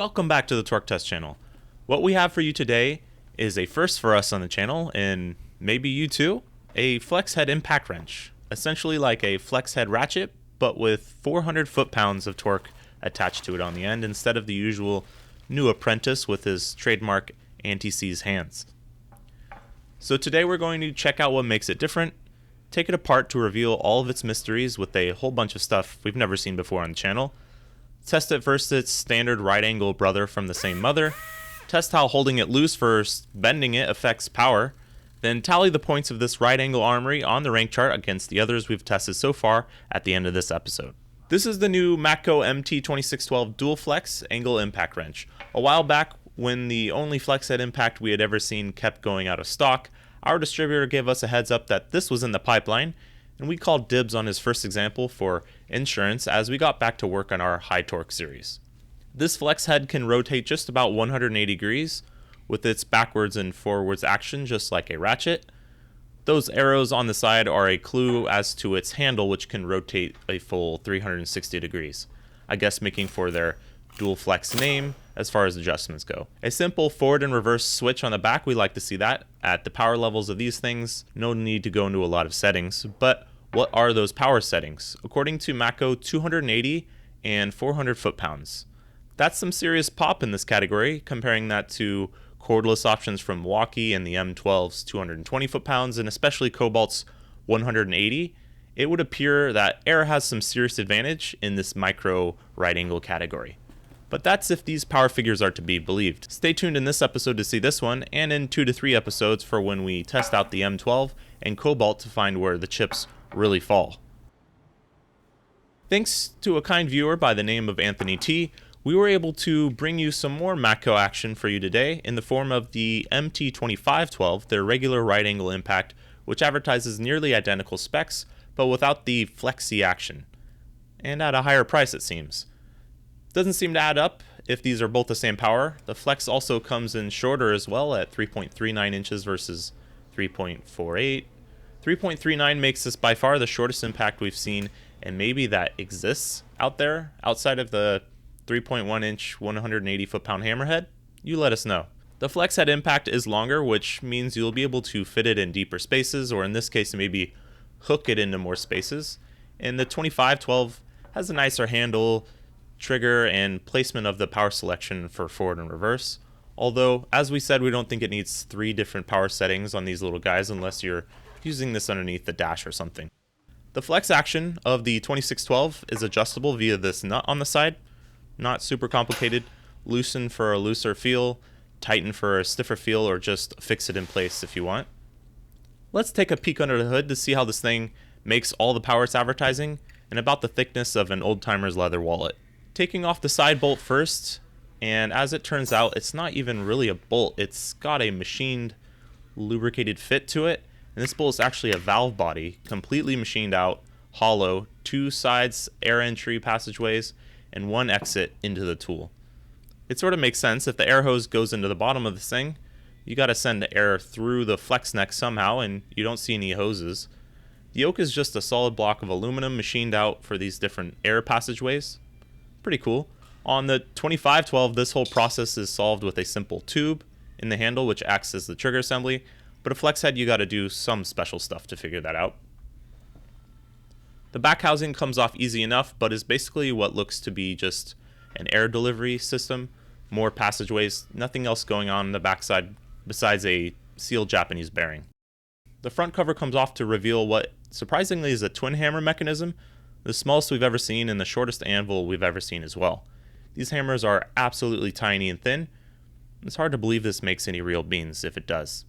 Welcome back to the Torque Test channel. What we have for you today is a first for us on the channel, and maybe you too, a flex head impact wrench. Essentially like a flex head ratchet, but with 400 foot-pounds of torque attached to it on the end instead of the usual new apprentice with his trademark anti-seize hands. So today we're going to check out what makes it different, take it apart to reveal all of its mysteries with a whole bunch of stuff we've never seen before on the channel, test it versus its standard right angle brother from the same mother, test how holding it loose versus bending it affects power, then tally the points of this right angle armory on the rank chart against the others we've tested so far at the end of this episode. This is the new Matco MT2612 Dual Flex Angle Impact Wrench. A while back, when the only flex head impact we had ever seen kept going out of stock, our distributor gave us a heads up that this was in the pipeline, and we called dibs on his first example for insurance as we got back to work on our high torque series. This flex head can rotate just about 180 degrees with its backwards and forwards action just like a ratchet. Those arrows on the side are a clue as to its handle, which can rotate a full 360 degrees, I guess making for their dual flex name as far as adjustments go. A simple forward and reverse switch on the back, we like to see that. At the power levels of these things, no need to go into a lot of settings, but what are those power settings? According to Matco, 280 and 400 foot-pounds. That's some serious pop in this category, comparing that to cordless options from Milwaukee and the M12's 220 foot-pounds, and especially Cobalt's 180. It would appear that air has some serious advantage in this micro right angle category. But that's if these power figures are to be believed. Stay tuned in this episode to see this one, and in 2 to 3 episodes for when we test out the M12 and Cobalt to find where the chips really fall. Thanks to a kind viewer by the name of Anthony T, we were able to bring you some more Matco action for you today in the form of the MT2512, their regular right angle impact, which advertises nearly identical specs, but without the flexy action. And at a higher price, it seems. Doesn't seem to add up if these are both the same power. The flex also comes in shorter as well at 3.39 inches versus 3.48. 3.39 makes this by far the shortest impact we've seen, and maybe that exists out there outside of the 3.1 inch 180 foot-pound hammerhead. You let us know. The flex head impact is longer, which means you'll be able to fit it in deeper spaces, or in this case maybe hook it into more spaces. And the 2512 has a nicer handle, trigger, and placement of the power selection for forward and reverse. Although, as we said, we don't think it needs 3 different power settings on these little guys unless you're using this underneath the dash or something. The flex action of the 2612 is adjustable via this nut on the side. Not super complicated. Loosen for a looser feel, tighten for a stiffer feel, or just fix it in place if you want. Let's take a peek under the hood to see how this thing makes all the power it's advertising, and about the thickness of an old-timer's leather wallet. Taking off the side bolt first, and as it turns out, it's not even really a bolt. It's got a machined, lubricated fit to it, and this bolt is actually a valve body, completely machined out, hollow, 2 sides air entry passageways, and 1 exit into the tool. It sort of makes sense. If the air hose goes into the bottom of this thing, you got to send the air through the flex neck somehow, and you don't see any hoses. The yoke is just a solid block of aluminum machined out for these different air passageways. Pretty cool. On the 2512, this whole process is solved with a simple tube in the handle, which acts as the trigger assembly, but a flex head, you got to do some special stuff to figure that out. The back housing comes off easy enough, but is basically what looks to be just an air delivery system. More passageways, nothing else going on the backside besides a sealed Japanese bearing. The front cover comes off to reveal what surprisingly is a twin hammer mechanism, the smallest we've ever seen and the shortest anvil we've ever seen as well. These hammers are absolutely tiny and thin. It's hard to believe this makes any real beans if it does.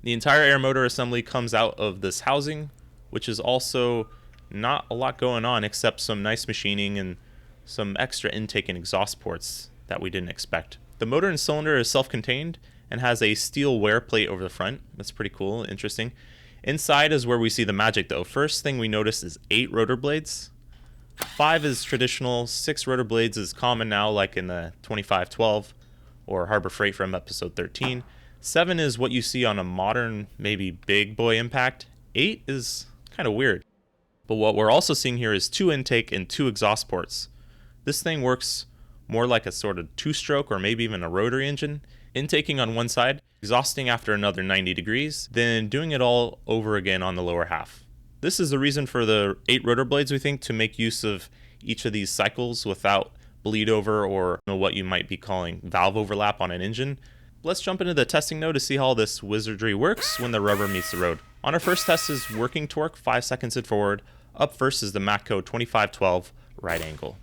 The entire air motor assembly comes out of this housing, which is also not a lot going on except some nice machining and some extra intake and exhaust ports that we didn't expect. The motor and cylinder is self-contained and has a steel wear plate over the front. That's pretty cool, interesting. Inside is where we see the magic though. First thing we notice is 8 rotor blades. 5 is traditional, 6 rotor blades is common now, like in the 2512 or Harbor Freight from episode 13. 7 is what you see on a modern, maybe big boy impact. 8 is kind of weird. But what we're also seeing here is 2 intake and 2 exhaust ports. This thing works more like a sort of two-stroke or maybe even a rotary engine, intaking on one side, exhausting after another 90 degrees, then doing it all over again on the lower half. This is the reason for the 8 rotor blades, we think, to make use of each of these cycles without bleed over or what you might be calling valve overlap on an engine. Let's jump into the testing now to see how all this wizardry works when the rubber meets the road. On our first test is working torque, 5 seconds and forward. Up first is the Matco 2512 right angle.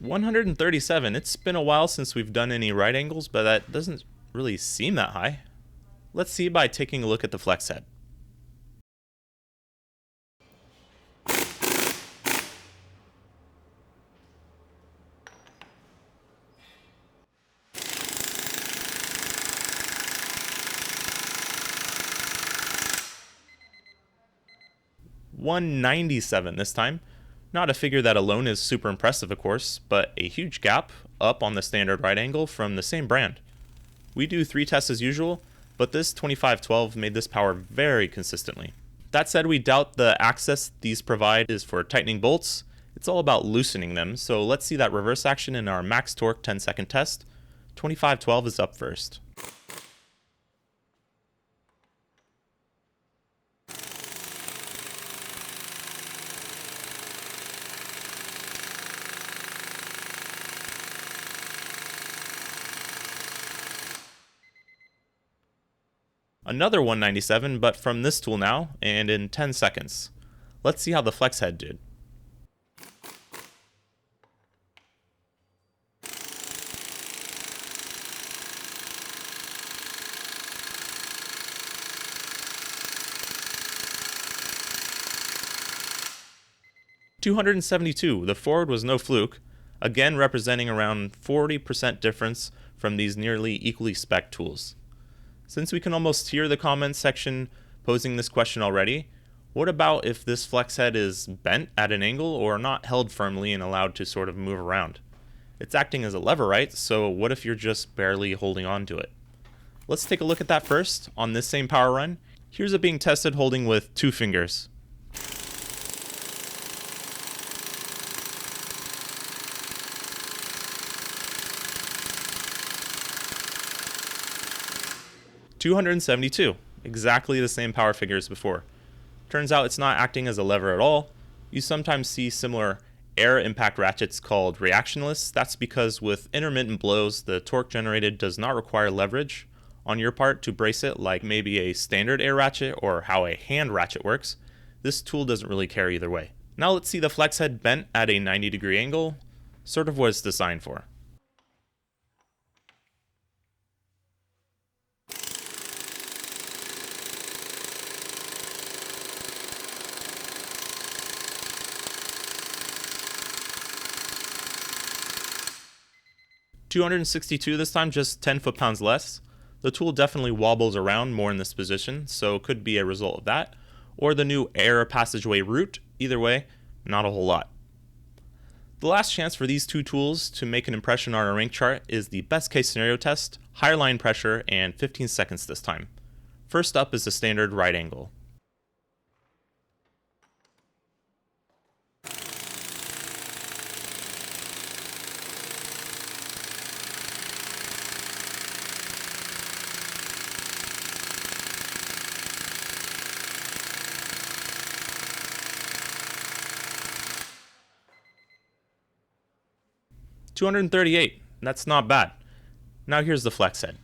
$137. It's been a while since we've done any right angles, but that doesn't really seem that high. Let's see by taking a look at the flex head. $197 this time. Not a figure that alone is super impressive, of course, but a huge gap up on the standard right angle from the same brand. We do 3 tests as usual, but this 2512 made this power very consistently. That said, we doubt the access these provide is for tightening bolts. It's all about loosening them, so let's see that reverse action in our max torque 10-second test. 2512 is up first. Another 197, but from this tool now, and in 10 seconds. Let's see how the flex head did. $272. The forward was no fluke, again representing around 40% difference from these nearly equally spec'd tools. Since we can almost hear the comments section posing this question already, what about if this flex head is bent at an angle or not held firmly and allowed to sort of move around? It's acting as a lever, right? So what if you're just barely holding on to it? Let's take a look at that first on this same power run. Here's it being tested holding with 2 fingers. $272, exactly the same power figure as before. Turns out it's not acting as a lever at all. You sometimes see similar air impact ratchets called reactionless. That's because with intermittent blows, the torque generated does not require leverage on your part to brace it like maybe a standard air ratchet or how a hand ratchet works. This tool doesn't really care either way. Now let's see the flex head bent at a 90-degree angle, sort of what it's designed for. $262 this time, just 10 foot-pounds less. The tool definitely wobbles around more in this position, so it could be a result of that, or the new air passageway route. Either way, not a whole lot. The last chance for these 2 tools to make an impression on our rank chart is the best case scenario test, higher line pressure, and 15 seconds this time. First up is the standard right angle. $238. That's not bad. Now here's the flex head.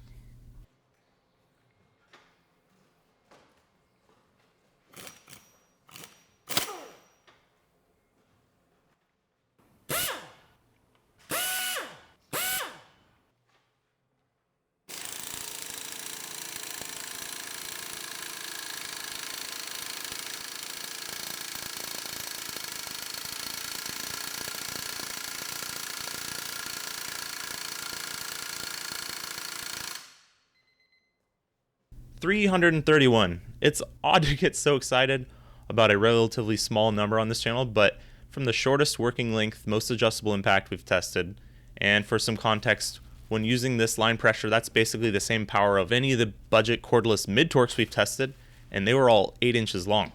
$331. It's odd to get so excited about a relatively small number on this channel, but from the shortest working length, most adjustable impact we've tested, and for some context, When using this line pressure, that's basically the same power of any of the budget cordless mid-torques we've tested, and they were all 8 inches long.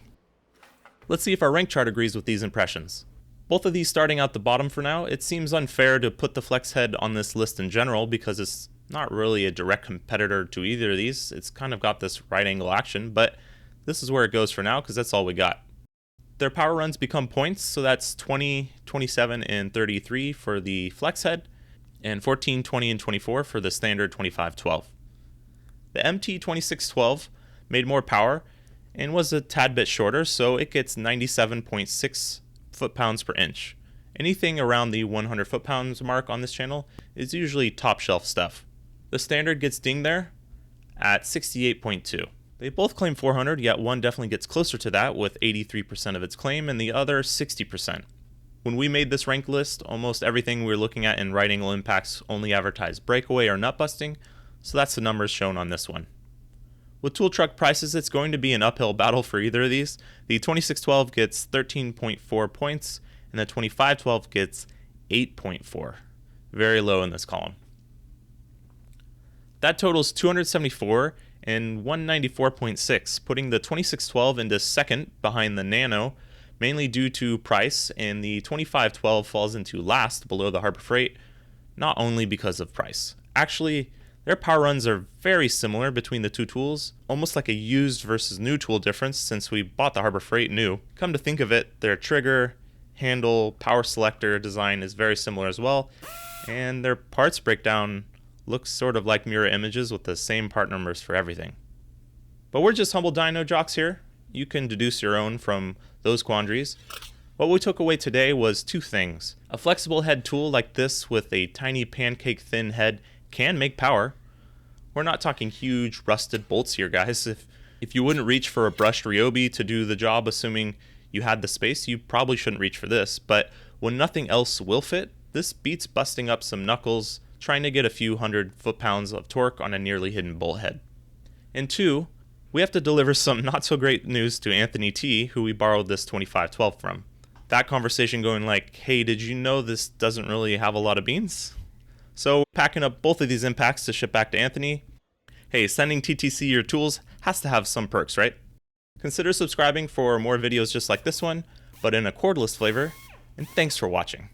Let's see if our rank chart agrees with these impressions. Both of these starting out the bottom for now. It seems unfair to put the flex head on this list in general because it's not really a direct competitor to either of these. It's kind of got this right angle action, but this is where it goes for now because that's all we got. Their power runs become points, so that's 20, 27, and 33 for the flex head, and 14, 20, and 24 for the standard 2512. The MT2612 made more power and was a tad bit shorter, so it gets 97.6 foot-pounds per inch. Anything around the 100 foot-pounds mark on this channel is usually top shelf stuff. The standard gets dinged there at 68.2. They both claim 400, yet one definitely gets closer to that with 83% of its claim and the other 60%. When we made this rank list, almost everything we were looking at in right angle impacts only advertised breakaway or nut busting, so that's the numbers shown on this one. With tool truck prices, it's going to be an uphill battle for either of these. The 2612 gets 13.4 points, and the 2512 gets 8.4. Very low in this column. That totals 274 and 194.6, putting the 2612 into second behind the Nano, mainly due to price, and the 2512 falls into last below the Harbor Freight, not only because of price. Actually, their power runs are very similar between the two tools, almost like a used versus new tool difference since we bought the Harbor Freight new. Come to think of it, their trigger, handle, power selector design is very similar as well, and their parts breakdown looks sort of like mirror images with the same part numbers for everything. But we're just humble dyno jocks here. You can deduce your own from those quandaries. What we took away today was two things. A flexible head tool like this with a tiny pancake thin head can make power. We're not talking huge rusted bolts here, guys. If you wouldn't reach for a brushed Ryobi to do the job, assuming you had the space, you probably shouldn't reach for this. But when nothing else will fit, this beats busting up some knuckles trying to get a few 100 foot-pounds of torque on a nearly hidden bolt head. And two, we have to deliver some not so great news to Anthony T, who we borrowed this 2512 from. That conversation going like, hey, did you know this doesn't really have a lot of beans? So packing up both of these impacts to ship back to Anthony. Hey, sending TTC your tools has to have some perks, right? Consider subscribing for more videos just like this one, but in a cordless flavor, and thanks for watching.